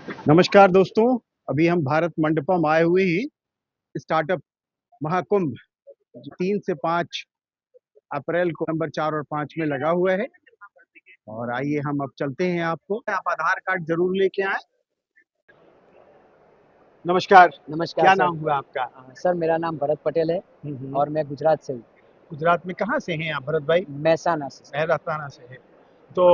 नमस्कार दोस्तों। अभी हम भारत मंडपम आए हुए हैं। स्टार्टअप महाकुंभ जो 3 से 5 अप्रैल को नंबर 4 और 5 में लगा हुआ है। और आइए हम अब चलते हैं। आपको आप आधार कार्ड जरूर लेके आए। नमस्कार। नमस्कार क्या सर। नाम हुआ आपका? सर मेरा नाम भरत पटेल है हम्म। और मैं गुजरात से हूँ। गुजरात में कहाँ से हैं आप भरत भाई? महसाना से सर। मेहराताना से है। तो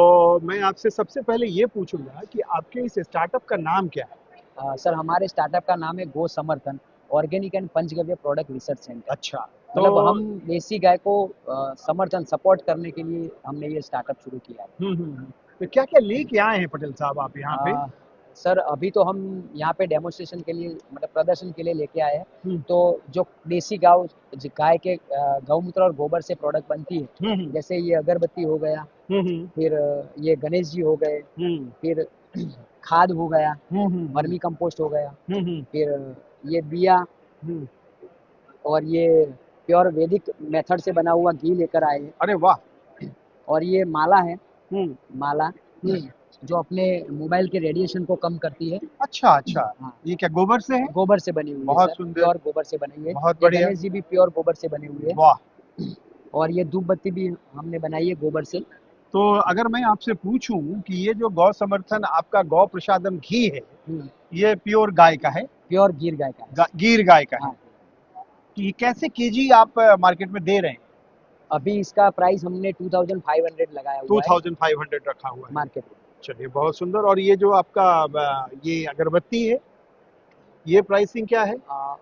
मैं आपसे सबसे पहले ये पूछूंगा कि आपके इस स्टार्टअप का नाम क्या है? सर हमारे स्टार्टअप का नाम है गो समर्थन organic and panchagavya product research centre. अच्छा। तो मतलब हम देसी गाय को समर्थन सपोर्ट करने के लिए हमने ये स्टार्टअप शुरू किया तो क्या क्या लेके आए हैं पटेल साहब आप यहाँ पे? है। सर अभी तो हम यहाँ पे डेमोन्स्ट्रेशन के लिए मतलब प्रदर्शन के लिए लेके आए हैं। हम्म। तो जो देसी गाय के गौमूत्र और गोबर से प्रोडक्ट बनती है, हम्म। जैसे ये अगरबत्ती हो गया, हम्म। फिर ये गणेश जी हो गए, हम्म। फिर खाद हो गया, हम्म। वर्मी कंपोस्ट हो गया, हम्म। फिर ये बिया, हम्म। और ये प्योर वैदिक मेथड से बना हुआ घी लेकर आए हैं। अरे वाह। और ये माला है, हम्म। माला हम्म। जो अपने मोबाइल के रेडिएशन को कम करती है। अच्छा अच्छा। हाँ, ये क्या गोबर से है? गोबर से बनी हुई है बहुत सर, सुंदर। प्योर गोबर से बनी हुई है। बहुत ये बढ़िया। गणेश जी भी प्योर गोबर से बने हुए वाह। हैं। और ये धूप बत्ती भी हमने बनाई है गोबर से। तो अगर मैं आपसे पूछूं कि ये जो गौ समर्थन आपका गौ प्रसादम घी है, ये प्योर गाय का है? प्योर गिर गाय का है। गिर गाय का है। हाँ, कि ये कैसे केजी आप मार्केट में दे रहे हैं? अभी इसका प्राइस हमने 2500 लगाया हुआ है 2500 रखा हुआ है। मार्केट में। चलिए बहुत सुंदर। और ये जो आपका ये अगरबत्ती है, ये प्राइसिंग क्या है?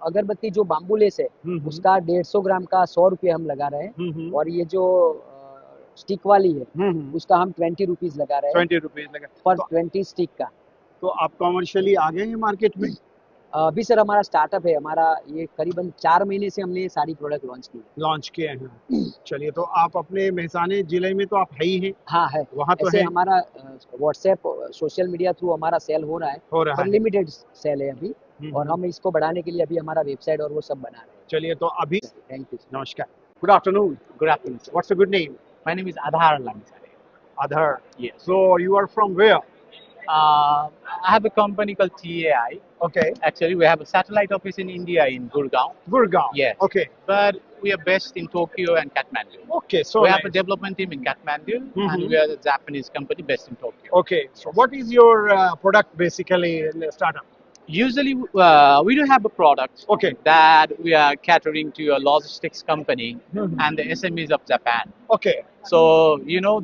अगरबत्ती जो बाम्बू लेस है, उसका 150 ग्राम का 100 रुपये हम लगा रहे हैं। हम्म। और ये जो स्टिक वाली है, हम्म। उसका हम 20 रुपीज लगा रहे हैं 20 रुपीज लगा। पर तो 20 स्टिक का। तो आप कॉमर्शियली आ गए हैं मार्केट में? अभी सर हमारा स्टार्टअप है, हमारा ये करीबन 4 महीने से हमने ये सारी प्रोडक्ट लॉन्च की है। लॉन्च किए हैं। चलिए, तो आप अपने मेहसाने जिले में तो आप है ही हैं। हाँ है। वहाँ तो ऐसे है। हमारा व्हाट्सएप सोशल मीडिया थ्रू हमारा सेल हो रहा है, हो रहा पर है। लिमिटेड सेल है अभी। और हम इसको बढ़ाने के लिए अभी हमारा वेबसाइट और वो सब बना रहे चलिए, तो अभी हैं। Thank you. नमस्कार। Good afternoon. Good afternoon, sir. What's a good name? My name is Adhar Lansare. Adhar. Yes. So you are from where? I have a company called TAI. Okay. Actually, we have a satellite office in India in Gurgaon. Gurgaon. Yes. Okay. But we are based in Tokyo and Kathmandu. Okay. So We have a nice. development team in Kathmandu, and Mhm. we are a Japanese company based in Tokyo. Okay. So what is your product basically in the startup? Usually, we do have a product Okay. that we are catering to a logistics company Mhm. and the SMEs of Japan. Okay. So,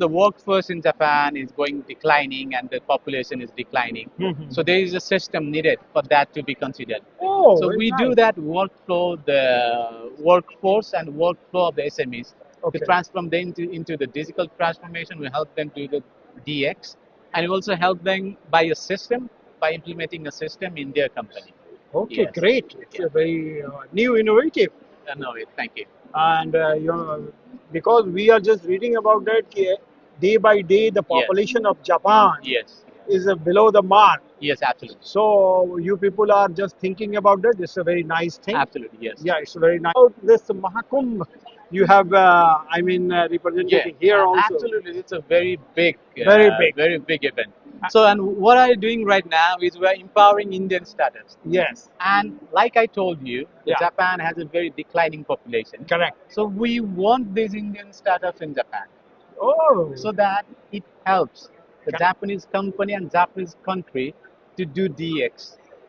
the workforce in Japan is going declining and the population is declining. Mhm. So, there is a system needed for that to be considered. Oh, So, very we do nice. that workflow, the workforce and workflow of the SMEs Okay. to transform them into the digital transformation. We help them do the DX, and we also help them buy a system by implementing a system in their company. Okay, Yes. great. It's Yeah. a very new, innovative. No, thank you. And because we are just reading about that, day by day the Yes. population of Japan Yes. is below the mark. Yes, absolutely. So you people are just thinking about that. It's a very nice thing. Absolutely, yes. Yeah, it's very nice. About this Mahakumbh, you have, represented here also. Absolutely, it's a very big, Very big. very big event. So, and what I'm doing right now is we're empowering Indian startups. Yes, And like I told you, Yeah. Japan has a very declining population. correct. So we want these Indian startups in Japan Oh, so that it helps the Correct. Japanese company and Japanese country to do DX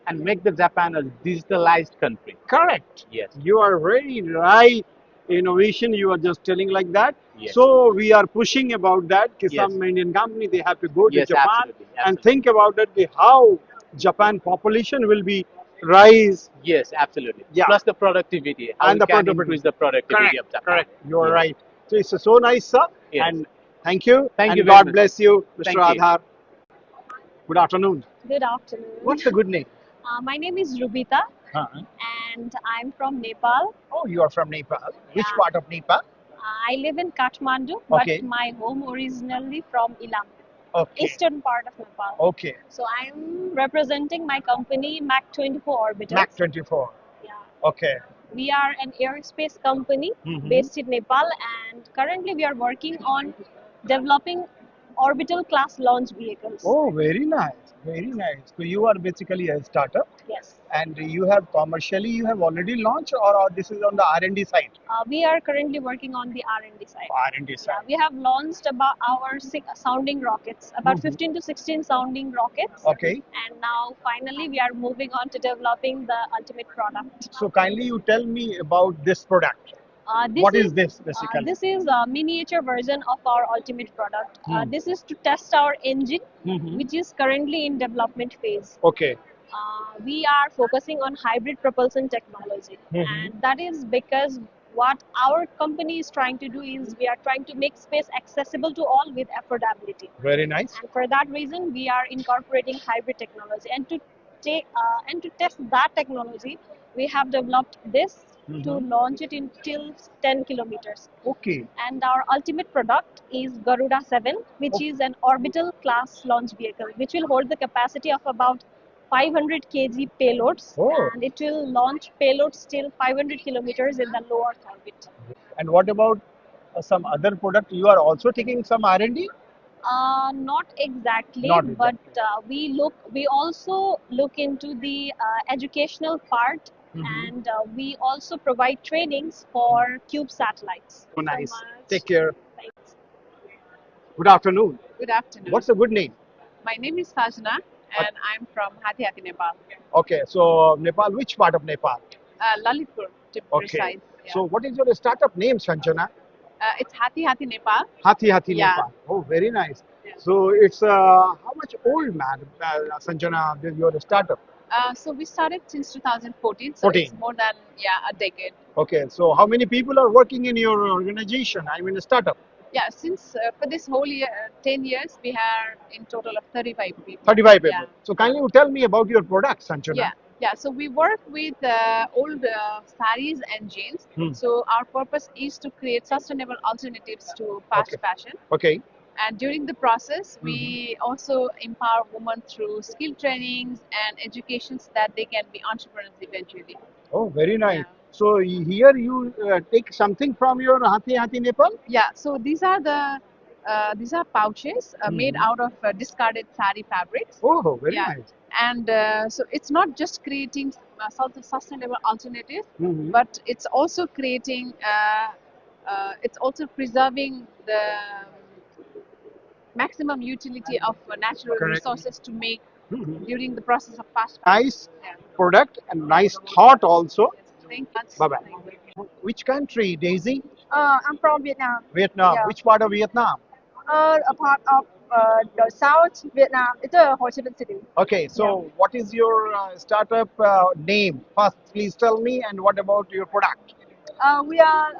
and make the Japan a digitalized country. correct. Yes. You are very right. Innovation, you are just telling like that. Yes. So we are pushing about that. Ki Yes. Some Indian company they have to go to Yes, Japan absolutely, and absolutely. think about that. Ki how Japan population will be rise. Yes, absolutely. Yeah. Plus the productivity. How And we the can productivity. increase the productivity Correct, of Japan. correct. You are Yes. right. So it's so nice, sir. Yes. And thank you. Thank and you very God much. bless you, Mr. Thank you. Adhar. Good afternoon. Good afternoon. What's the good name? My name is Rubita and I'm from Nepal. Oh, you are from Nepal. Which Yeah. part of Nepal? I live in Kathmandu, Okay. but my home originally from Ilam, Okay. eastern part of Nepal. Okay. So I'm representing my company Mac24 Orbitals. Mac 24. Yeah. Okay. We are an aerospace company Mhm. based in Nepal, and currently we are working on developing orbital class launch vehicles. Oh, very nice, very nice. So you are basically a startup, Yes. and you have commercially you have already launched, or this is on the R&D side? We are currently working on the R&D side. R&D Yeah, side. we have launched about our sounding rockets, about 15 to 16 sounding rockets. Okay. And now finally we are moving on to developing the ultimate product. So kindly you tell me about this product. What is this basically? This is a miniature version of our ultimate product. This is to test our engine, which is currently in development phase. Okay. We are focusing on hybrid propulsion technology, and that is because what our company is trying to do is we are trying to make space accessible to all with affordability. Very nice. And for that reason, we are incorporating hybrid technology. And to test that technology, we have developed this to launch it in till 10 kilometers. Okay. And our ultimate product is Garuda 7, which is an orbital class launch vehicle, which will hold the capacity of about 500 kg payloads, and it will launch payloads till 500 kilometers in the low Earth orbit. And what about some other product? You are also taking some R&D? Not exactly, Not but exactly. we also look into the educational part, and we also provide trainings for Cube satellites. So nice. much. Take care. Thanks. Good afternoon. Good afternoon. What's the good name? My name is Sajna and I'm from Hathi Hathi, Nepal. Okay, so Nepal, which part of Nepal? Lalitpur, to be precise. Yeah. So what is your startup name, Sanjana? It's Hathi Hathi, Nepal. Hathi Hathi Yeah. Nepal. Oh, very nice. Yeah. So it's how much old, man, Sanjana, your startup? So we started since 2014, so 14. it's more than a decade. Okay, so how many people are working in your organization? I mean, a startup. Yeah, since for this whole year, 10 years, we have in total of 35 people. 35 people. Yeah. So kindly you tell me about your product, Sanjana. Yeah. So we work with old saris and jeans. So our purpose is to create sustainable alternatives to fast fashion. Okay. And during the process, we also empower women through skill trainings and educations that they can be entrepreneurs eventually. Oh, very nice. Yeah. So here you take something from your Hathi Hathi Nepal? Yeah. So these are pouches made out of discarded sari fabrics. Oh, very Yeah. nice. And so it's not just creating sustainable alternatives, but it's also creating, it's also preserving the maximum utility of natural resources to make during the process of fast fashion. Nice product and nice thought also. Thank you. Bye-bye. Which country, Daisy? I'm from Vietnam. Vietnam. Yeah. Which part of Vietnam? A part of the South Vietnam. It's Ho Chi Minh City. Okay, so what is your startup name? First, please tell me, and what about your product? We are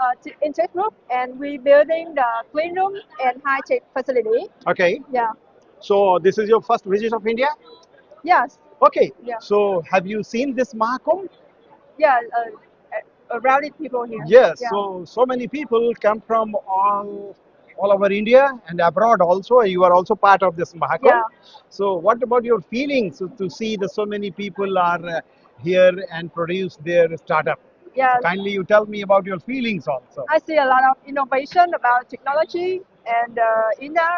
in Tech Group, and we're building the clean room and high tech facility. Okay, Yeah. so this is your first visit of India? Yes. Okay, Yeah. so have you seen this Mahakumbh? Yeah. Rowdy people here. Yes, Yeah. so many people come from all over India and abroad also. You are also part of this Mahakumbh. Yeah. So what about your feelings to see that so many people are here and produce their startup? Yeah. Kindly you tell me about your feelings also. I see a lot of innovation about technology, and India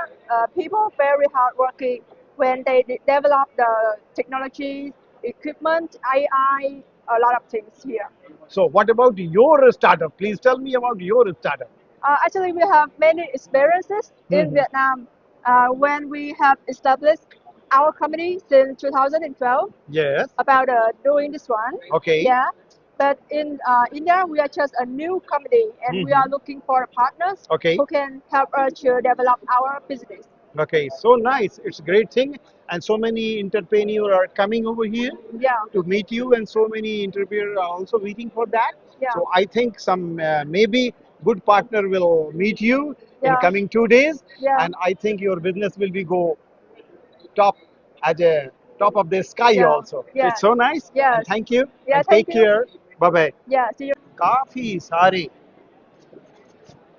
people very hardworking when they develop the technology, equipment, AI, a lot of things here. So what about your startup? Please tell me about your startup. Actually, we have many experiences in Vietnam when we have established our company since 2012 Yes. about doing this one. Okay. Yeah. But in India, we are just a new company, and we are looking for partners Okay. who can help us to develop our business. Okay, so nice. It's a great thing. And so many entrepreneurs are coming over here Yeah. to meet you, and so many entrepreneurs are also waiting for that. Yeah. So I think some maybe good partner will meet you in Yeah. coming 2 days, Yeah. and I think your business will be go top at a top of the sky Yeah. also. Yeah. It's so nice. Yes. And thank you. Yeah, And thank take you. care. Bye bye. Yeah. See you. काफी सारे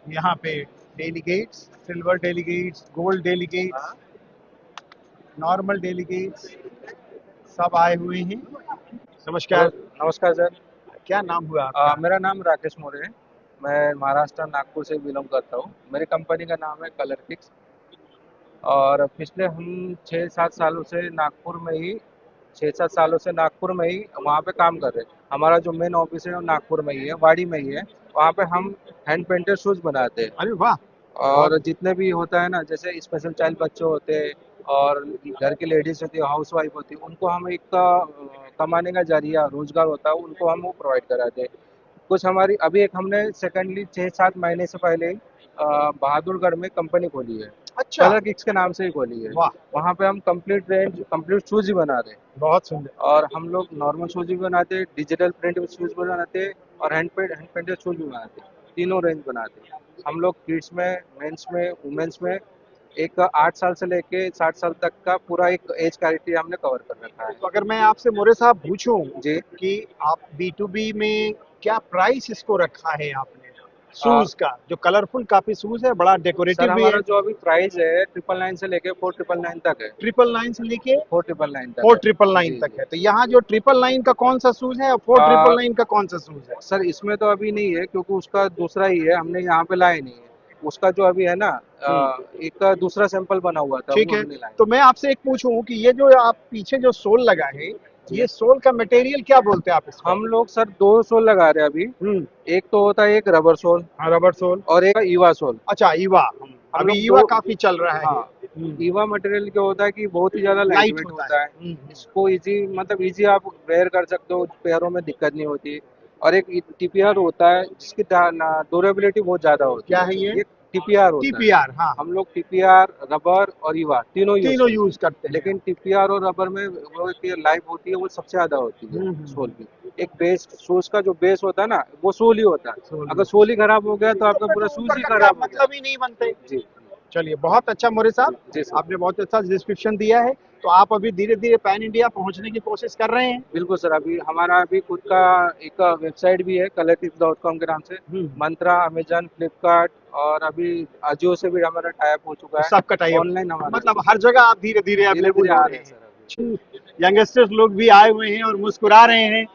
यहाँ पे delegates, silver delegates, gold delegates, normal delegates सब आए हुए हैं। नमस्कार। नमस्कार सर। क्या नाम हुआ आपका? मेरा नाम राकेश मोरे है। मैं महाराष्ट्र नागपुर से बिलोंग करता हूँ। मेरी कंपनी का नाम है कलर किक्स। और पिछले हम 6-7 सालों से नागपुर में ही 6-7 सालों से नागपुर में ही वहाँ पे काम कर रहे हैं। हमारा जो मेन ऑफिस है वो नागपुर में ही है, वाड़ी में ही है। वहाँ पे हम हैंड पेंटेड शूज़ बनाते हैं। अरे वाह, और जितने भी होता है ना, जैसे स्पेशल चाइल्ड बच्चे होते हैं और घर की लेडीज होती है, हाउस वाइफ होती है, उनको हम एक कमाने का जरिया रोजगार होता है, उनको हम वो प्रोवाइड कराते हैं। कुछ हमारी अभी एक हमने सेकेंडली 6-7 महीने से पहले ही बहादुरगढ़ में कंपनी खोली है, अच्छा, कलर किक्स के नाम से ही खोली है। वाह, वहाँ पे हम कंप्लीट रेंज कंप्लीट शूज ही बना रहे हैं। बहुत सुंदर। और हम लोग नॉर्मल शूज भी बनाते हैं, डिजिटल प्रिंट शूज बनाते हैं और हैंड पेंटेड शूज भी बनाते हैं। तीनों रेंज बनाते हैं हम लोग। किड्स में, मेंस में, वुमेन्स में एक 8 साल से लेके 60 साल तक का पूरा एक एज क्राइटेरिया हमने कवर कर रखा है। तो अगर मैं आपसे मोरे साहब पूछूं जी, कि आप B2B में क्या प्राइस इसको रखा है आपने शूज का, जो कलरफुल काफी शूज है, बड़ा सर डेकोरेटिव भी हमारा है, जो अभी प्राइस है 999 से लेके 4999 तक है। 999 से लेके 4999 तक 4999 जी, तक जी। है। तो यहाँ जो 999 का कौन सा शूज है और 4999 का कौन सा शूज है? सर इसमें तो अभी नहीं है क्योंकि उसका दूसरा ही है, हमने यहाँ पे लाया नहीं है। उसका जो अभी है ना एक दूसरा सैंपल बना हुआ था, ठीक वो है, हमने लाया। तो मैं आपसे एक पूछूं कि ये जो आप पीछे जो सोल लगा है, ये सोल का मटेरियल क्या बोलते हैं आप इसको? हम लोग सर 2 सोल लगा रहे हैं अभी। एक तो होता है एक रबर सोल रबर सोल, और एक ईवा सोल। अच्छा ईवा, हम अभी लोग ईवा दो- काफी चल रहा है। हाँ, ईवा मटेरियल क्या होता है कि बहुत ही ज्यादा लाइट वेट होता है। इसको इजी मतलब इजी आप वेयर कर सकते हो, पैरों में दिक्कत नहीं होती। और एक टीपीआर होता है जिसकी ड्यूरेबिलिटी बहुत ज्यादा होती क्या है ये? टीपीआर होता है। टीपीआर, हाँ, हम लोग टीपीआर, रबर और ईवा तीनों यूज करते हैं। लेकिन टीपीआर और रबर में वो एक लाइफ होती है, वो सबसे ज्यादा होती है सोल की। एक बेस शूज का जो बेस होता है ना, वो सोल ही होता है। अगर सोल ही खराब हो गया तो आपका पूरा शूज ही खराब हो गया। मतलब ही नहीं बनते। जी चलिए, बहुत अच्छा मोरे साहब, जी सर, आपने बहुत अच्छा डिस्क्रिप्शन दिया है। तो आप अभी धीरे धीरे पैन इंडिया पहुंचने की कोशिश कर रहे हैं। बिल्कुल सर। अभी हमारा अभी खुद का एक वेबसाइट भी है colortips.com के नाम से। मंत्रा, अमेजन, फ्लिपकार्ट और अभी अजियो से भी हमारा टाइप हो चुका है। सबका टाइप ऑनलाइन हमारा मतलब हर जगह आप धीरे धीरे धीरे अवेलेबल धीरे हो आ रहे रहे हैं हैं। सर अभी। यंगस्टर्स लोग भी आए हुए हैं और मुस्कुरा रहे हैं।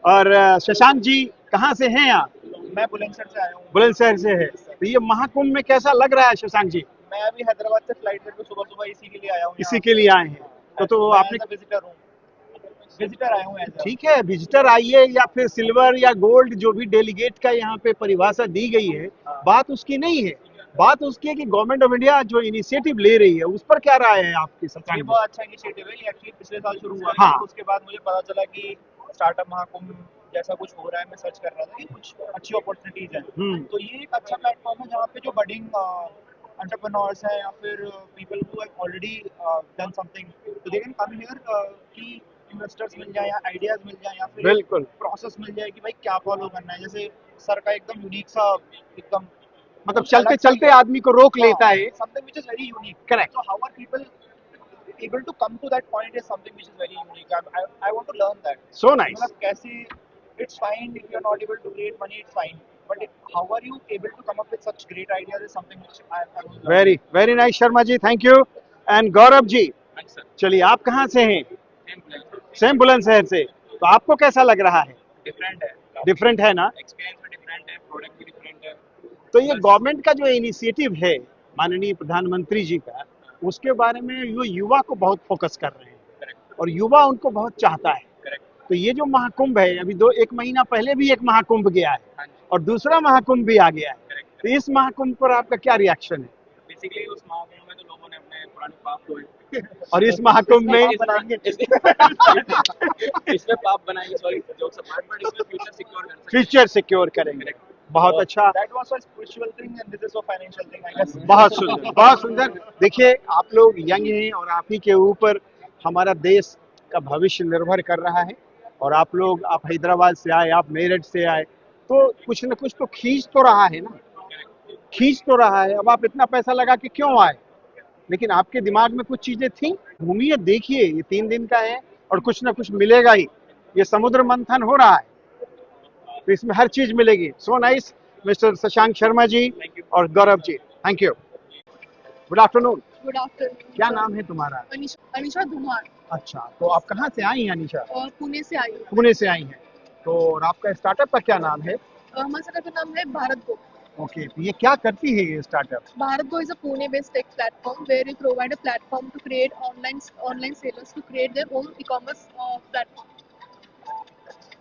और शशांक जी कहाँ से हैं आप? मैं बुलंदशहर से आया हूँ। बुलंदशहर से है। तो ये महाकुंभ में कैसा लग रहा है शशांक जी? मैं अभी हैदराबाद से फ्लाइट करके सुबह सुबह इसी के लिए आया हूँ। इसी के लिए आए हैं? तो आपने विजिटर हूँ, विजिटर आया हूँ। ठीक है, विजिटर आइए या फिर सिल्वर या गोल्ड, जो भी डेलीगेट का यहाँ पे परिभाषा दी गई है, बात उसकी नहीं है। बात उसकी है कि गवर्नमेंट ऑफ इंडिया जो इनिशिएटिव ले रही है उस पर क्या राय है आपकी? ये बहुत अच्छा इनिशिएटिव है। ये एक्चुअली पिछले साल शुरू हुआ हाँ। था। उसके बाद मुझे पता चला कि स्टार्टअप महाकुंभ जैसा कुछ हो रहा है। मैं सर्च कर रहा था कि कुछ अच्छी अपॉर्चुनिटीज हैं। तो ये एक अच्छा प्लेटफॉर्म है जहाँ पे जो बडिंग एंटरप्रेन्योर्स हैं या फिर people who have already done something, तो दे कैन कम हियर कि इन्वेस्टर्स मिल जाए या आइडियाज मिल जाए या फिर बिल्कुल प्रोसेस मिल जाए कि भाई क्या फॉलो करना है। जैसे सर का एकदम यूनिक सा एकदम मतलब चलते चलते आदमी को रोक लेता है। something which is very unique. Correct. So how are people able to come to that point is something which is very unique. I want to learn that. So nice. मतलब कैसे, it's fine if you're not able to create money, it's fine. But how are you able to come up with such great ideas is something which I want to learn. Very nice Sharma ji, thank you. And Gaurav ji, चलिए आप कहाँ से हैं? Same Bulandshahr से। तो आपको कैसा लग रहा है? डिफरेंट है, डिफरेंट है ना? एक्सपीरियंस भी डिफरेंट है, प्रोडक्ट भी डिफरेंट है। तो ये गवर्नमेंट का जो इनिशिएटिव है माननीय प्रधानमंत्री जी का, उसके बारे में ये युवा को बहुत फोकस कर रहे हैं और युवा उनको बहुत चाहता है। तो ये जो महाकुंभ है, अभी 1 महीना पहले भी एक महाकुंभ गया है और दूसरा महाकुंभ भी आ गया है। तो इस महाकुंभ पर आपका क्या रिएक्शन है? बेसिकली उस महाकुंभ में तो लोगों ने अपने पुराने पाप धोए और इस महाकुंभ में इसमें पाप बनाएंगे, सॉरी जोक्स अपार्ट, बट इसमें फ्यूचर सिक्योर कर सकते फ्यूचर सिक्योर करेंगे। बहुत अच्छा, That was a spiritual thing and this is a financial thing, I guess. बहुत सुंदर, बहुत सुंदर। देखिए, आप लोग यंग हैं और आप ही के ऊपर हमारा देश का भविष्य निर्भर कर रहा है। और आप लोग, आप हैदराबाद से आए, आप मेरठ से आए, तो कुछ न कुछ तो खींच तो रहा है ना, खींच तो रहा है। अब आप इतना पैसा लगा के क्यों आए? लेकिन आपके दिमाग में कुछ चीजें थी। घूमिए, देखिए, ये 3 दिन का है और कुछ ना कुछ मिलेगा ही। ये समुद्र मंथन हो रहा है तो इसमें हर चीज मिलेगी। So nice mister Shashank Sharma ji और Gaurav ji, thank you. Good afternoon. Good afternoon. क्या नाम है तुम्हारा? अनिशा धुमार। अच्छा, तो आप कहाँ से आई हैं अनिशा? और पुणे से आई हूँ। पुणे से आई हैं। तो और आपका स्टार्टअप का क्या नाम है? हमारे स्टार्टअप का नाम है भारत गो। ओके, तो ये क्या करती है ये startup? Bharatgo is a Pune-based tech platform where we provide a platform to create online sellers to create their own e-commerce platform.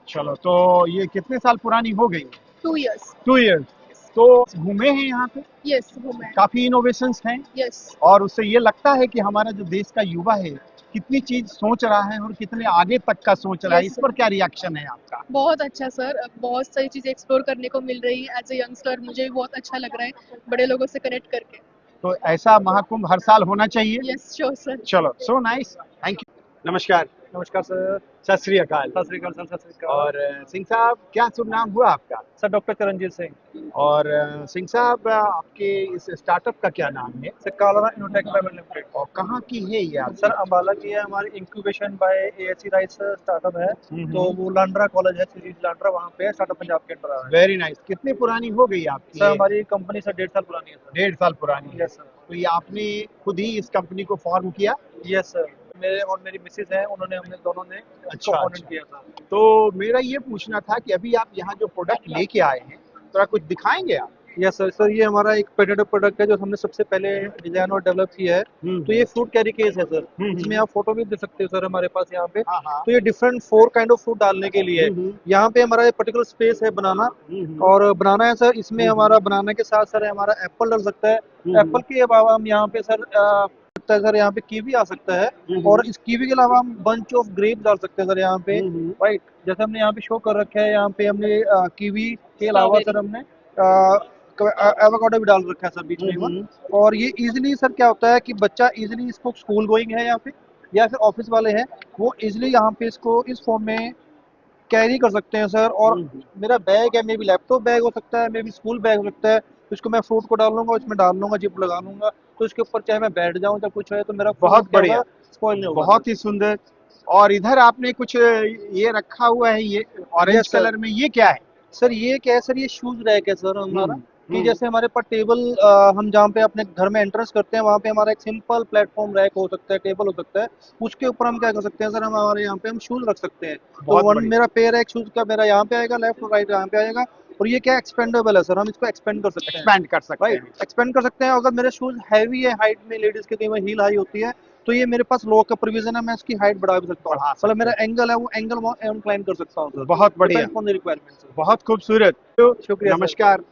चलो, तो ये कितने साल पुरानी हो गई? 2 years. 2 इयर्स। तो घूमे हैं यहाँ पे, Yes, women. काफी इनोवेशंस हैं, Yes. और उससे ये लगता है कि हमारा जो देश का युवा है कितनी चीज सोच रहा है और कितने आगे तक का सोच रहा है, Yes, इस पर क्या रिएक्शन है आपका? बहुत अच्छा सर, बहुत सारी चीजें एक्सप्लोर करने को मिल रही है। एज ए यंगस्टर मुझे भी बहुत अच्छा लग रहा है बड़े लोगों से कनेक्ट करके। तो ऐसा महाकुंभ हर साल होना चाहिए। Yes sure sir. चलो, सो नाइस, थैंक यू। नमस्कार। नमस्कार सर। सत श्री अकाल। सत श्री अकाल सर। सत श्री अकाल। और सिंह साहब, क्या शुभ नाम हुआ आपका? Sir doctor Charanjit Singh. और सिंह साहब, आपके इस स्टार्टअप का क्या नाम है? सर कालारा इनोटेक प्राइवेट लिमिटेड। और कहाँ की है ये आप? सर अम्बाला की है, हमारी incubation by ASC rise startup है। तो वो लांड्रा कॉलेज है, श्री लांड्रा, वहाँ पे स्टार्टअप पंजाब के अंडर है। Very nice. कितनी पुरानी हो गई आपकी? सर हमारी कंपनी सर 1.5 साल पुरानी है सर। 1.5 साल पुरानी है। Yes sir. तो ये आपने खुद ही इस कंपनी को फॉर्म किया? यस सर, मेरे और मेरी मिसेज हैं, उन्होंने हमने दोनों ने अच्छा, फाउंडेड अच्छा। किया था। तो मेरा ये पूछना था कि अभी आप यहाँ जो प्रोडक्ट लेके आए हैं, थोड़ा कुछ दिखाएंगे आप? Yes sir. सर ये हमारा एक पेटेंटेड प्रोडक्ट है जो हमने सबसे पहले डिजाइन और डेवलप किया है। तो ये फ्रूट कैरी केस है सर, इसमें आप फोटो भी दे सकते हो सर हमारे पास यहाँ पे। हाँ, हाँ। तो ये डिफरेंट 4 काइंड ऑफ फ्रूट डालने के लिए यहाँ पे हमारा पर्टिकुलर स्पेस है बनाना, और बनाना है सर। इसमें हमारा बनाना के साथ सर हमारा एप्पल डल सकता है। एप्पल के अलावा हम यहाँ पे सर सकता है सर, यहाँ पे कीवी आ सकता है, और इस कीवी के अलावा हम बंच ऑफ ग्रेप डाल सकते हैं सर यहाँ पे। राइट, जैसे हमने यहाँ पे शो कर रखा है, यहाँ पे हमने कीवी के अलावा सर हमने एवोकाडो भी डाल रखा है सर बीच में। और ये इजीली सर क्या होता है कि बच्चा इजीली इसको स्कूल गोइंग है यहाँ पे या फिर ऑफिस वाले हैं, वो इजीली यहाँ पे इसको इस फॉर्म में कैरी कर सकते हैं सर। और मेरा बैग है, मे बी लैपटॉप बैग हो सकता है, मे बी स्कूल बैग हो सकता है। तो इसको मैं फ्रूट को डाल लूंगा, इसमें डाल लूंगा, जिप लगा लूंगा, तो इसके ऊपर चाहे मैं बैठ जाऊँ या कुछ है तो मेरा बहुत बढ़िया, स्पॉइल नहीं होगा। बहुत ही सुंदर। और इधर आपने कुछ ये रखा हुआ है, ये ऑरेंज कलर में, ये क्या है सर? ये क्या है सर? ये शूज रैक है सर हमारा। कि जैसे हमारे पास टेबल हम जहाँ पे अपने घर में एंट्रेंस करते हैं, वहाँ पे हमारा एक सिंपल प्लेटफॉर्म रैक हो सकता है, टेबल हो सकता है, उसके ऊपर हम क्या कर सकते हैं सर, हम हमारे यहाँ पे हम शूज रख सकते हैं। तो वन मेरा पेयर है एक शूज का, मेरा यहाँ पे आएगा, लेफ्ट और राइट यहाँ पे आएगा। और ये क्या एक्सपेंडेबल है सर, हम इसको एक्सपेंड कर सकते हैं। एक्सपेंड कर सकते हैं, एक्सपेंड कर सकते हैं। अगर मेरे शूज हैवी है हाइट में, लेडीज के कई बार हील हाई होती है, तो ये मेरे पास लॉक का प्रोविजन है, मैं इसकी हाइट बढ़ा भी सकता हूँ। मतलब मेरा एंगल है वो एंगल इंक्लाइन कर सकता हूँ सर। बहुत बढ़िया, रिक्वायरमेंट, बहुत खूबसूरत। शुक्रिया। नमस्कार।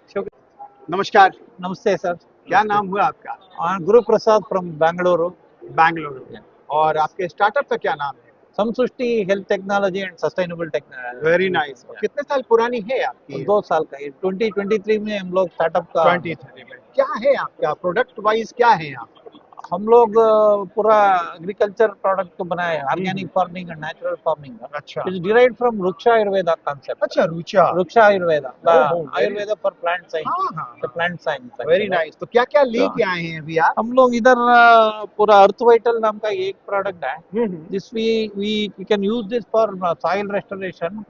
नमस्कार। नमस्ते सर। क्या नाम हुआ आपका? गुरु प्रसाद फ्रॉम बेंगलुरु। बेंगलुरु। और आपके स्टार्टअप का क्या नाम है? Samsrishti health technology and sustainable technology. Very nice. कितने साल पुरानी है आपकी? 2 साल का है। 2023 में हम लोग स्टार्टअप का 23 में। क्या है आपका प्रोडक्ट वाइज, क्या है आप? हम लोग पूरा एग्रीकल्चर प्रोडक्ट को बनाए, organic farming and natural farming. अच्छा। It's derived from Ruksha Ayurveda concept. अच्छा, Ruksha Ayurveda, Ayurveda for plant science, plant science. Very nice. तो क्या क्या लेके आए हैं अभी आप? हम लोग इधर पूरा अर्थ वाइटल नाम का एक प्रोडक्ट है, this we can use this for soil restoration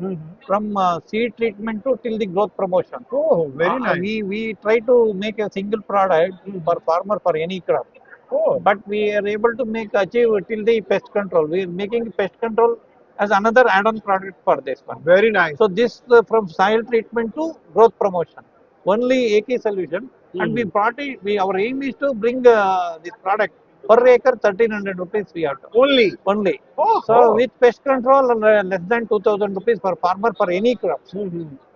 from seed treatment to till the growth promotion. Oh, very nice. We try to make a single product for farmer for any crop. But we are able to achieve till the pest control. We are making pest control as another add-on product for this one. Very nice. So this from soil treatment to growth promotion, only AK solution. And we brought it. Our aim is to bring this product per acre 1300 rupees we have to. Only. Oh, so with pest control less than 2000 rupees per farmer for any crops.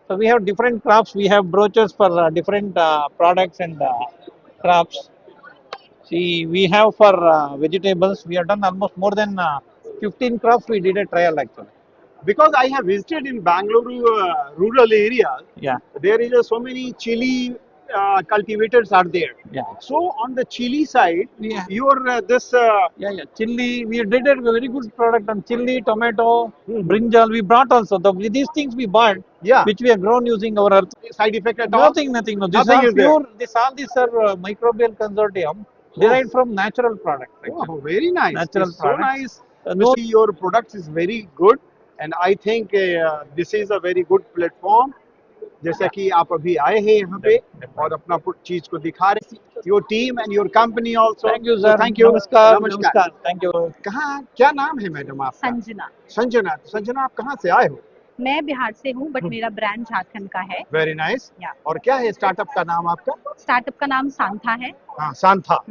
So we have different crops. We have brochures for different products and crops. See, we have for vegetables, we have done almost more than 15 crops. We did a trial actually. Because I have visited in Bangalore rural areas. Yeah. There is so many chili cultivators are there. Yeah. So on the chili side, your this. Yeah. Chili, we did a very good product on chili, tomato, brinjal. We brought also these things we bought. Yeah. Which we have grown using our earth. Side effect at all? Nothing. No. This Nothing are is there. pure. All these are microbial consortium derived from natural product. Oh, very nice. Natural it's product. So nice. No, your product is very good, and I think this is a very good platform. जैसा कि आप अभी आए हैं यहाँ पे और अपना चीज को दिखा रहे हैं, your team and your company also. Thank you sir. Thank you. नमस्कार. Thank you. कहाँ, क्या नाम है मैडम आपका? संजना। संजना। संजना, आप कहाँ से आए हो? मैं बिहार से हूँ बट मेरा ब्रांड झारखंड का है। Very nice. या और क्या है स्टार्टअप का नाम आपका? स्टार्टअप का नाम सांथा है। हाँ, सांथा।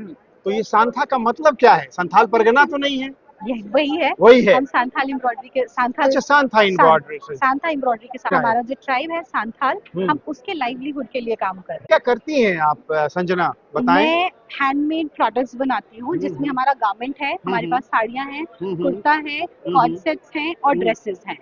तो ये सांथा का मतलब क्या है? संथाल परगना तो नहीं है? ये वही है। वही है। हम सांथाल एम्ब्रॉयडरी के अच्छा, सांथा एम्ब्रॉयडरी से। सांथा एम्ब्रॉयडरी के साथ क्या है? हमारा जो ट्राइब है सांथाल, हम उसके लाइवलीहुड के लिए काम कर रहे हैं। क्या करती हैं आप संजना, बताएं? मैं हैंडमेड प्रोडक्ट्स बनाती हूँ जिसमें हमारा गारमेंट है, हमारे पास साड़ियाँ हैं, कुर्ता है, कॉर्ड सेट्स हैं और ड्रेसेस हैं।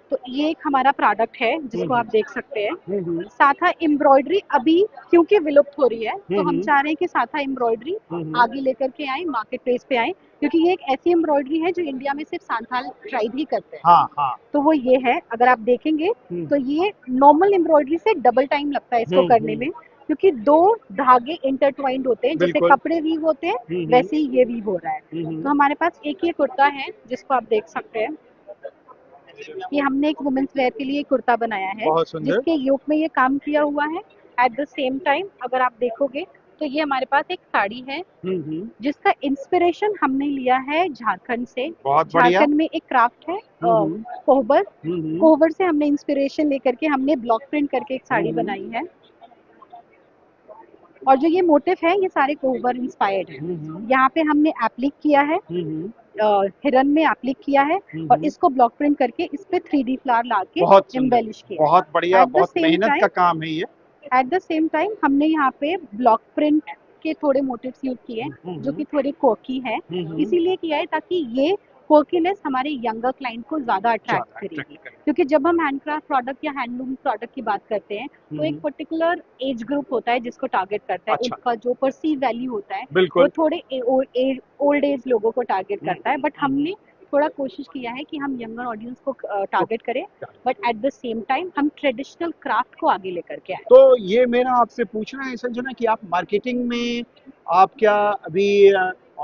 तो ये एक हमारा प्रोडक्ट है जिसको आप देख सकते हैं। साथा एम्ब्रॉयडरी अभी क्योंकि विलुप्त हो रही है तो हम चाह रहे हैं कि साथा एम्ब्रॉयडरी आगे लेकर के आए, मार्केट प्लेस पे आए, क्योंकि ये एक ऐसी एम्ब्रॉयडरी है जो इंडिया में सिर्फ सांथाल ट्राइब ही करते हैं। हाँ, हाँ। तो वो ये है, अगर आप देखेंगे तो ये नॉर्मल एम्ब्रॉयडरी से डबल टाइम लगता है इसको करने में, क्योंकि दो धागे इंटरट्वाइंड होते हैं, जैसे कपड़े वीव होते हैं वैसे ही ये वीव हो रहा है। तो हमारे पास एक ये कुर्ता है जिसको आप देख सकते हैं। ये हमने एक वुमेन्स वेयर के लिए कुर्ता बनाया है जिसके योक में ये काम किया हुआ है। एट द सेम टाइम अगर आप देखोगे तो ये हमारे पास एक साड़ी है जिसका इंस्पिरेशन हमने लिया है झारखंड से। झारखंड में एक क्राफ्ट है कोहबर, कोहबर से हमने इंस्पिरेशन लेकर के हमने ब्लॉक प्रिंट करके एक साड़ी बनाई है। और जो ये मोटिव है ये सारे कोहबर इंस्पायर्ड है। यहाँ पे हमने एप्लिक किया है, हिरन में एप्लिक किया है और इसको ब्लॉक प्रिंट करके इस पे 3D फ्लावर ला के एम्बेलिश किया। बहुत बढ़िया, बहुत मेहनत का काम है ये। एट द सेम टाइम हमने यहाँ पे ब्लॉक प्रिंट के थोड़े मोटिव्स यूज किए हैं जो कि थोड़े कोकी है, इसीलिए किया है ताकि ये कोकीनेस हमारे यंगर क्लाइंट को ज्यादा अट्रैक्ट करेगी। क्योंकि जब हम हैंडक्राफ्ट प्रोडक्ट या हैंडलूम प्रोडक्ट की बात करते हैं तो एक पर्टिकुलर एज ग्रुप होता है जिसको टारगेट करता है। उनका जो परसीव वैल्यू होता है वो थोड़े ओल्ड एज लोगों को टारगेट करता है, बट हमने थोड़ा कोशिश किया है कि हम यंगर ऑडियंस को टारगेट करें, but at the same time हम ट्रेडिशनल क्राफ्ट को आगे लेकर के आए। तो ये मेरा आपसे पूछना है संजना कि आप मार्केटिंग में आप क्या अभी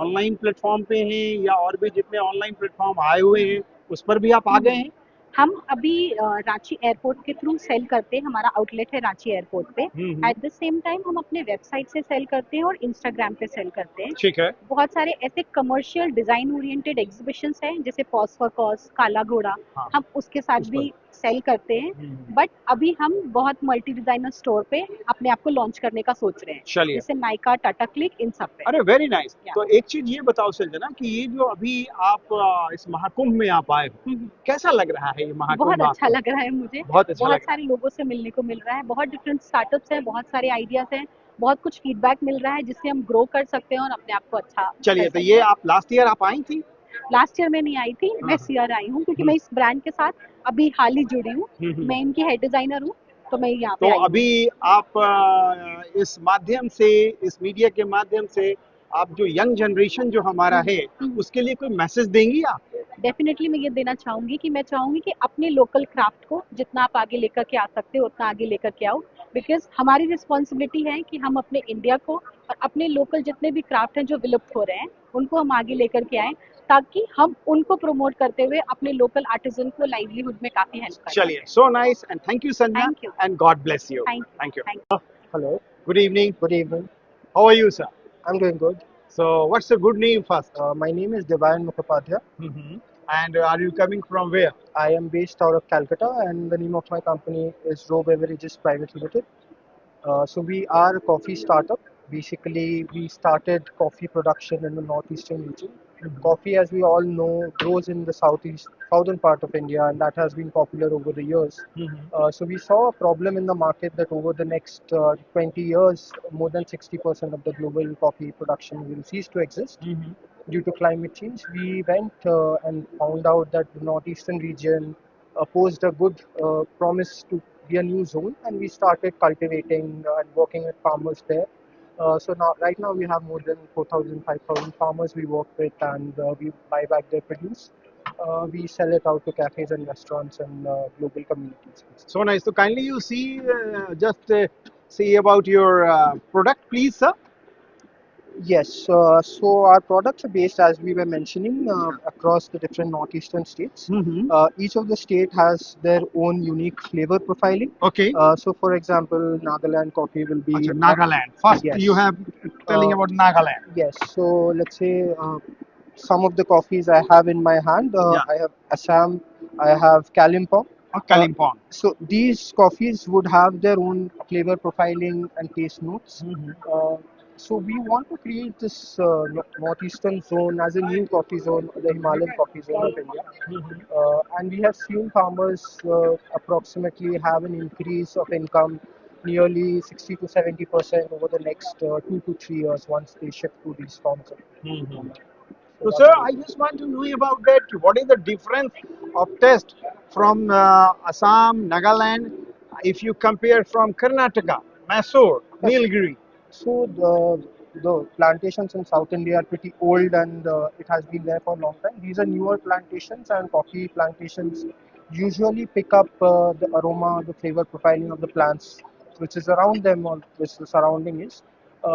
ऑनलाइन प्लेटफॉर्म पे हैं या और भी जितने ऑनलाइन प्लेटफॉर्म आए हुए हैं उस पर भी आप आ गए हैं? हम अभी रांची एयरपोर्ट के थ्रू सेल करते हैं, हमारा आउटलेट है रांची एयरपोर्ट पे। एट द सेम टाइम हम अपने वेबसाइट से सेल करते हैं और इंस्टाग्राम पे सेल करते हैं। ठीक है। बहुत सारे ऐसे कमर्शियल डिजाइन ओरिएंटेड एग्जीबिशंस हैं जैसे पॉज फॉर कॉज, काला घोड़ा, हम उसके साथ भी सेल करते हैं। बट अभी हम बहुत मल्टी डिजाइनर स्टोर पे अपने आप को लॉन्च करने का सोच रहे हैं, जैसे नाइका, टाटा क्लिक, इन सब पे। अरे वेरी नाइस। तो एक चीज ये बताओ संजना कि ये जो अभी आप इस महाकुंभ में आप आए हो, कैसा लग रहा है ये महाकुंभ? बहुत अच्छा लग रहा है मुझे। बहुत सारे लोगों से मिलने को मिल रहा है, बहुत डिफरेंट स्टार्टअप्स हैं, बहुत सारे आइडियाज हैं, बहुत कुछ फीडबैक मिल रहा है जिससे हम ग्रो कर सकते हैं और अपने आप को अच्छा। चलिए, तो ये आप लास्ट ईयर आप आई थी? लास्ट ईयर में नहीं आई थी, मैं इस ईयर आई हूँ क्योंकि मैं इस ब्रांड के साथ अभी हाल ही जुड़ी हूँ। मैं इनकी हेड डिजाइनर हूँ, तो मैं यहाँ पे आई। तो अभी आप इस माध्यम से, इस मीडिया के माध्यम से आप जो यंग जनरेशन जो हमारा है उसके लिए कोई मैसेज देंगी आप? डेफिनेटली मैं ये देना चाहूंगी कि मैं चाहूंगी कि अपने लोकल क्राफ्ट को जितना आप आगे लेकर के आ सकते हो उतना आगे लेकर के आओ, बिकॉज हमारी रिस्पॉन्सिबिलिटी है कि हम अपने इंडिया को और अपने लोकल जितने भी क्राफ्ट हैं जो विलुप्त हो रहे हैं उनको हम आगे लेकर के आए, ताकि हम उनको प्रमोट करते हुए अपने लोकल आर्टिजन को लाइवलीहुड में काफी हेल्प करें। चलिए, so nice and thank you Sanjana and God bless you. Thank you. Hello. Good evening. Good evening. How are you, sir? I'm doing good. So, what's your good name first? My name is Devayan Mukhopadhyay. And are you coming from where? I am based out of Calcutta, and the name of my company is Roe Beverages Private Limited. So we are a coffee startup. Basically, we started coffee production in the northeastern region. Coffee, as we all know, grows in the southern part of India, and that has been popular over the years. So we saw a problem in the market that over the next 20 years, more than 60% of the global coffee production will cease to exist due to climate change. We went and found out that the northeastern region posed a good promise to be a new zone, and we started cultivating and working with farmers there. So now, right now, we have more than 4,000, 5,000 farmers we work with, and we buy back their produce. We sell it out to cafes and restaurants and global communities. So nice. So kindly you see, just say about your product, please, sir. Yes, so our products are based, as we were mentioning, across the different northeastern states. Each of the state has their own unique flavor profiling. Okay. So for example, Nagaland coffee will be... Nagaland. First, you have telling about Nagaland. Yes, so let's say some of the coffees I have in my hand. I have Assam, I have Kalimpong, of Kalimpong. So these coffees would have their own flavor profiling and taste notes. So we want to create this northeastern zone as a new coffee zone, the Himalayan coffee zone of India. And we have seen farmers approximately have an increase of income nearly 60 to 70% over the next 2 to 3 years once they shift to these forms of. So, sir, I just want to know about that. What is the difference of taste from Assam, Nagaland, if you compare from Karnataka, Mysore, Nilgiri? So the plantations in South India are pretty old and it has been there for a long time. These are newer plantations, and coffee plantations usually pick up the aroma, the flavor profiling of the plants which is around them or which the surrounding is.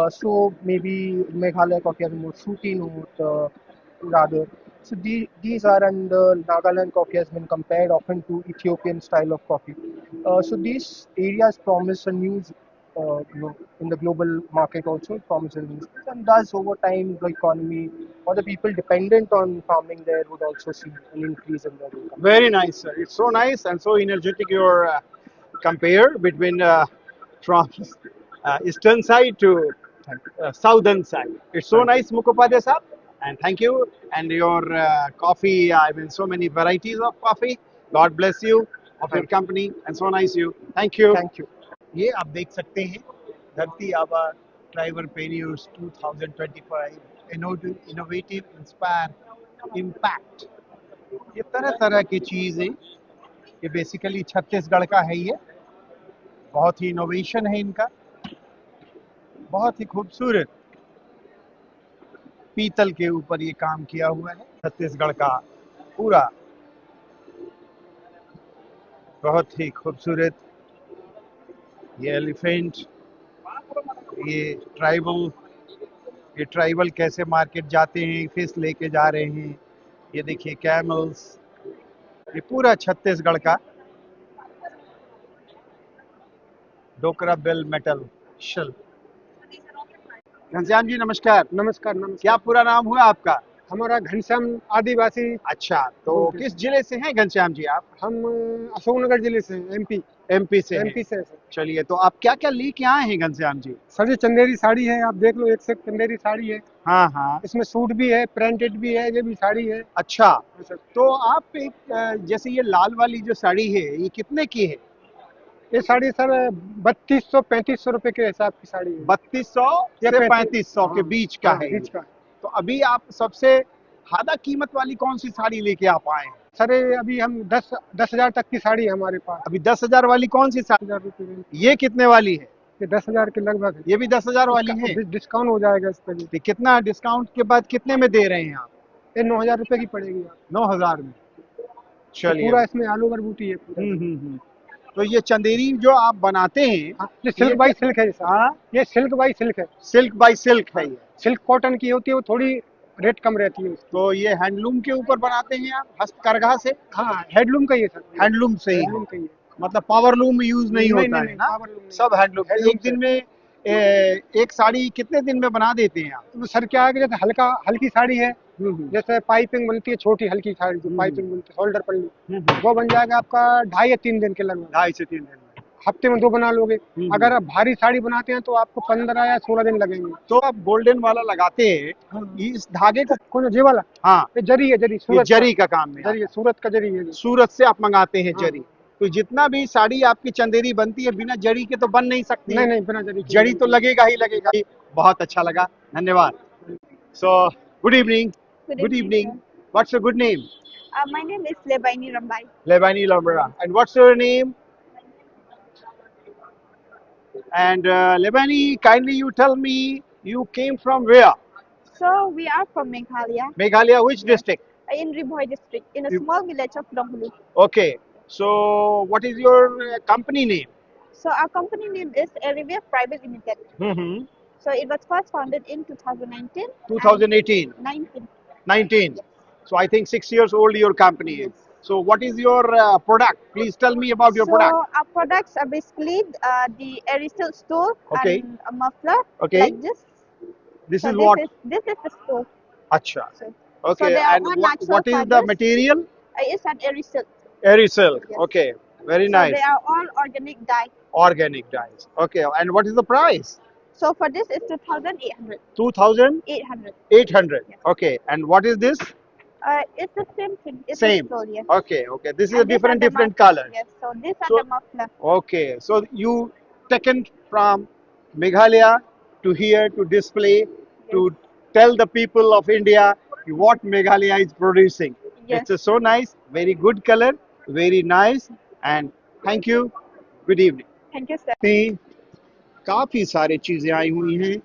So maybe Meghalaya coffee has a more fruity note rather. So these are, and Nagaland coffee has been compared often to Ethiopian style of coffee. So these areas promise a new in the global market also, it promises new space, and thus over time the economy or the people dependent on farming there would also see an increase in their income. Very nice, sir. It's so nice and so energetic your compare between from eastern side to southern side. It's so nice, Mukhopadhyay sir, and thank you. And your coffee, I mean, so many varieties of coffee. God bless you of your company, and so nice you. Thank you. Thank you. ये आप देख सकते हैं धरती आबा Triber पेरियर्स 2025 innovative inspire impact, ये तरह तरह की चीज़ें, ये बेसिकली छत्तीसगढ़ का है, ये बहुत ही इनोवेशन है इनका, बहुत ही खूबसूरत पीतल के ऊपर ये काम किया हुआ है छत्तीसगढ़ का पूरा, बहुत ही खूबसूरत। ये एलिफेंट, ये ट्राइबल कैसे मार्केट जाते हैं, फिश लेके जा रहे हैं, ये देखिए कैमल्स, ये पूरा छत्तीसगढ़ का डोकरा बेल मेटल शल। घनश्याम जी नमस्कार। नमस्कार। नमस्कार। क्या पूरा नाम हुआ आपका? हमारा घनश्याम आदिवासी। अच्छा, तो किस जिले से हैं घनश्याम जी आप? हम अशोकनगर जिले से, एमपी। एमपी से? एमपी से। चलिए, तो आप क्या क्या लेके आए हैं घनश्याम जी? सर, ये चंदेरी साड़ी है, आप देख लो, एक से एक चंदेरी साड़ी है। हाँ हाँ, इसमें सूट भी है, प्रिंटेड भी है, ये भी साड़ी है। अच्छा, तो आप एक जैसे ये लाल वाली जो साड़ी है, ये कितने की है? ये साड़ी सर 3200-3500 रुपए के हिसाब की साड़ी है। 3200 से 3500 के बीच का है। बीच का। तो अभी आप सबसे ज्यादा कीमत वाली कौन सी साड़ी लेके आप आए हैं? सर, अभी हम 10,000 तक की साड़ी है हमारे पास। अभी 10,000 वाली कौन सी साड़ी? 10,000 रुपए। ये कितने वाली है? ये 10,000 के लगभग है। ये भी 10,000 वाली है? डिस्काउंट हो जाएगा इस पर। कितना डिस्काउंट के बाद कितने में दे रहे हैं आप? ये 9,000 रुपए की पड़ेगी। 9,000 में। चलिए, पूरा इसमें ऑल ओवर बूटी है। तो ये चंदेरी जो आप बनाते हैं, ये सिल्क बाई सिल्क है। ये सिल्क बाई सिल्क है। सिल्क बाई सिल्क है। ये सिल्क कॉटन की होती है, वो थोड़ी रेट कम रहती है। तो ये हैंडलूम के ऊपर बनाते हैं आप, हस्तकरघा से? हाँ, हैंडलूम का ही है सर। हैंडलूम से ही, मतलब पावरलूम यूज नहीं होता है ना, सब हैंडलूम। एक दिन में एक साड़ी कितने दिन में बना देते हैं आप? तो सर क्या है कि जैसे हल्की साड़ी है, जैसे पाइपिंग बनती है, छोटी हल्की साड़ी जो पाइपिंग बनती है, शोल्डर पल्ली, वो बन जाएगा आपका 2.5 या 3 दिन के लगभग। 2.5 से 3 दिन में, हफ्ते में 2 बना लोगे। अगर आप भारी साड़ी बनाते हैं तो आपको 15 या 16 दिन लगेंगे। तो आप गोल्डन वाला लगाते हैं, इस धागे को कौन ये वाला? हाँ, ये जरी है, जरी सूरत जरी का काम है। जरी, सूरत का जरी है। सूरत से आप मंगाते हैं जरी। तो जितना भी साड़ी आपकी चंदेरी बनती है, बिना जरी के तो बन नहीं सकती। नहीं, बिना जरी। जरी तो लगेगा ही लगेगा। बहुत अच्छा लगा, धन्यवाद। So good evening. Good evening. What's your good name? My name is Lebaini Rambai. Lebaini Rambai. And what's your name? And Lebaini, kindly you tell me, you came from where? So we are from Meghalaya. Meghalaya, which district? In Ribhoi district, in a small village of Donghulu. Okay. So what is your company name? So our company name is Arivia Private Limited. So it was first founded in 2019. 2018. 19. So I think 6 years old your company is. So what is your product? Please tell me about your product. So our products are basically the Aristil stool and a muffler like this. This so is what? This is the stool. Acha. So, Okay. So and what is the material? It's an Aristil. Aristil. Yes. Okay. Very So nice. they are all organic dye. Organic dyes. Okay, and what is the price? So for this it's 2,800. 2,800. 800. Okay, and what is this? It's the same thing. It's Same. a yes. Okay, okay. This is a And these are different the different muff- color. Yes. So these are So- the muffler. Okay, so you taken from Meghalaya to here to display to tell the people of India what Meghalaya is producing. Yes. It's so nice, very good color, very nice, and thank you. Good evening. Thank you, sir. काफ़ी सारी चीज़ें आई हुई हैं।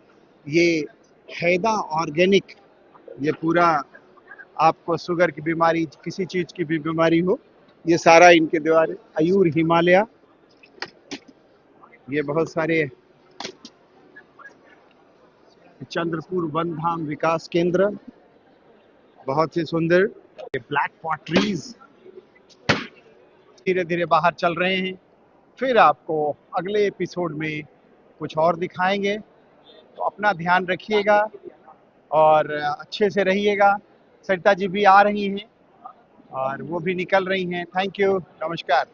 ये हैदा organic, ये पूरा आपको sugar की बीमारी, किसी चीज़ की भी बीमारी हो, ये सारा इनके द्वारा। अयूर हिमालय, ये बहुत सारे चंद्रपुर वन धाम विकास केंद्र, बहुत ही सुंदर। ये ब्लैक पॉटरीज धीरे धीरे बाहर चल रहे हैं। फिर आपको अगले एपिसोड में कुछ और दिखाएंगे, तो अपना ध्यान रखिएगा और अच्छे से रहिएगा। सरिता जी भी आ रही हैं और वो भी निकल रही हैं। थैंक यू, नमस्कार।